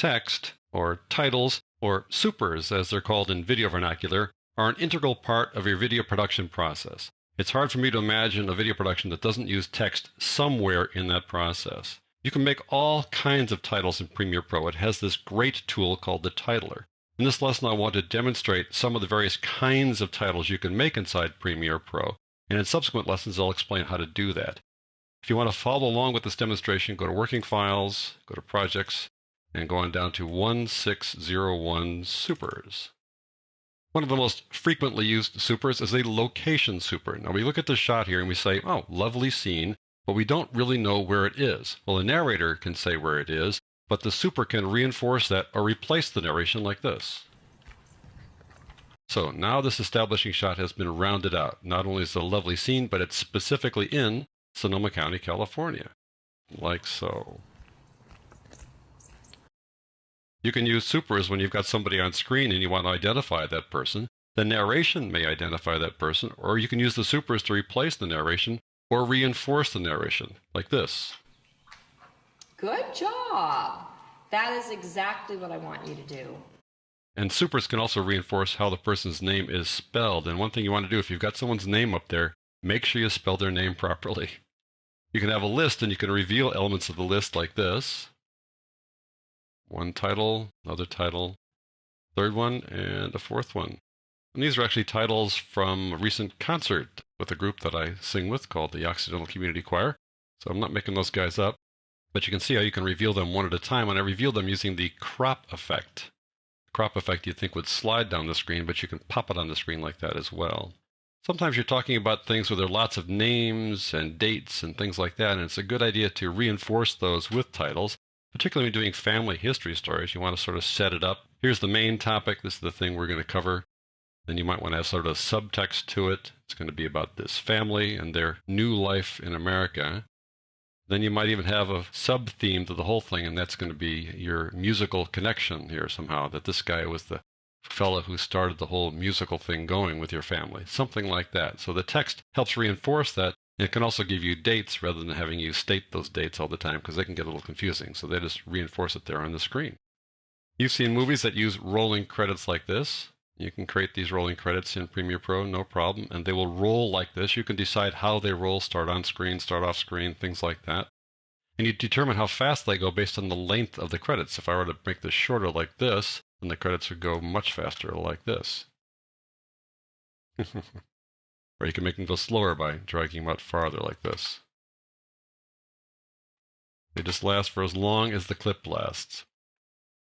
Text, or titles, or supers as they're called in video vernacular, are an integral part of your video production process. It's hard for me to imagine a video production that doesn't use text somewhere in that process. You can make all kinds of titles in Premiere Pro. It has this great tool called the titler. In this lesson, I want to demonstrate some of the various kinds of titles you can make inside Premiere Pro, and in subsequent lessons, I'll explain how to do that. If you want to follow along with this demonstration, go to Working Files, go to Projects, and go on down to 1601 Supers. One of the most frequently used supers is a location super. Now we look at this shot here and we say, oh, lovely scene, but we don't really know where it is. Well, the narrator can say where it is, but the super can reinforce that or replace the narration like this. So now this establishing shot has been rounded out. Not only is it a lovely scene, but it's specifically in Sonoma County, California, like so. You can use supers when you've got somebody on screen and you want to identify that person. The narration may identify that person, or you can use the supers to replace the narration or reinforce the narration, like this. Good job. That is exactly what I want you to do. And supers can also reinforce how the person's name is spelled. And one thing you want to do, if you've got someone's name up there, make sure you spell their name properly. You can have a list and you can reveal elements of the list like this. One title, another title, third one, and a fourth one. And these are actually titles from a recent concert with a group that I sing with called the Occidental Community Choir. So I'm not making those guys up, but you can see how you can reveal them one at a time. And I reveal them using the crop effect. The crop effect you'd think would slide down the screen, but you can pop it on the screen like that as well. Sometimes you're talking about things where there are lots of names and dates and things like that, and it's a good idea to reinforce those with titles. Particularly when doing family history stories, you want to sort of set it up. Here's the main topic. This is the thing we're going to cover. Then you might want to have sort of subtext to it. It's going to be about this family and their new life in America. Then you might even have a sub-theme to the whole thing, and that's going to be your musical connection here somehow, that this guy was the fellow who started the whole musical thing going with your family. Something like that. So the text helps reinforce that. It can also give you dates rather than having you state those dates all the time because they can get a little confusing. So they just reinforce it there on the screen. You've seen movies that use rolling credits like this. You can create these rolling credits in Premiere Pro, no problem, and they will roll like this. You can decide how they roll, start on screen, start off screen, things like that. And you determine how fast they go based on the length of the credits. If I were to make this shorter like this, then the credits would go much faster like this. Or you can make them go slower by dragging them out farther like this. They just last for as long as the clip lasts.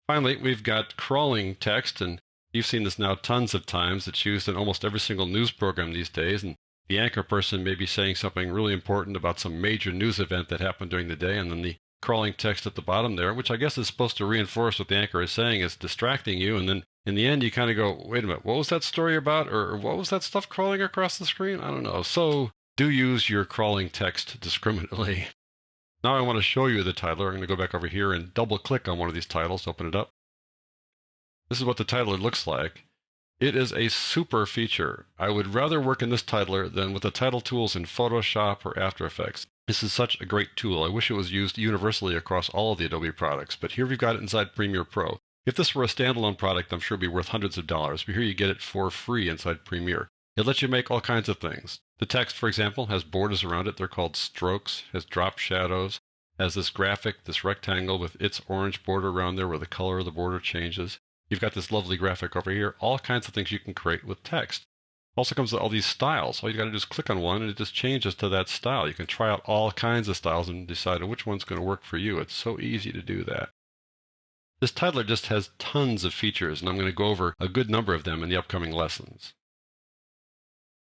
Finally, we've got crawling text, and you've seen this now tons of times. It's used in almost every single news program these days, and the anchor person may be saying something really important about some major news event that happened during the day, and then the crawling text at the bottom there, which I guess is supposed to reinforce what the anchor is saying, is distracting you, and then in the end you kind of go, wait a minute, what was that story about? Or what was that stuff crawling across the screen? I don't know. So do use your crawling text discriminately. Now I want to show you the titler. I'm going to go back over here and double click on one of these titles, open it up. This is what the titler looks like. It is a super feature. I would rather work in this titler than with the title tools in Photoshop or After Effects. This is such a great tool. I wish it was used universally across all of the Adobe products, but here we've got it inside Premiere Pro. If this were a standalone product, I'm sure it'd be worth hundreds of dollars, but here you get it for free inside Premiere. It lets you make all kinds of things. The text, for example, has borders around it. They're called strokes, has drop shadows, has this graphic, this rectangle with its orange border around there where the color of the border changes. You've got this lovely graphic over here, all kinds of things you can create with text. Also comes with all these styles. All you got to do is click on one and it just changes to that style. You can try out all kinds of styles and decide which one's going to work for you. It's so easy to do that. This titler just has tons of features, and I'm going to go over a good number of them in the upcoming lessons.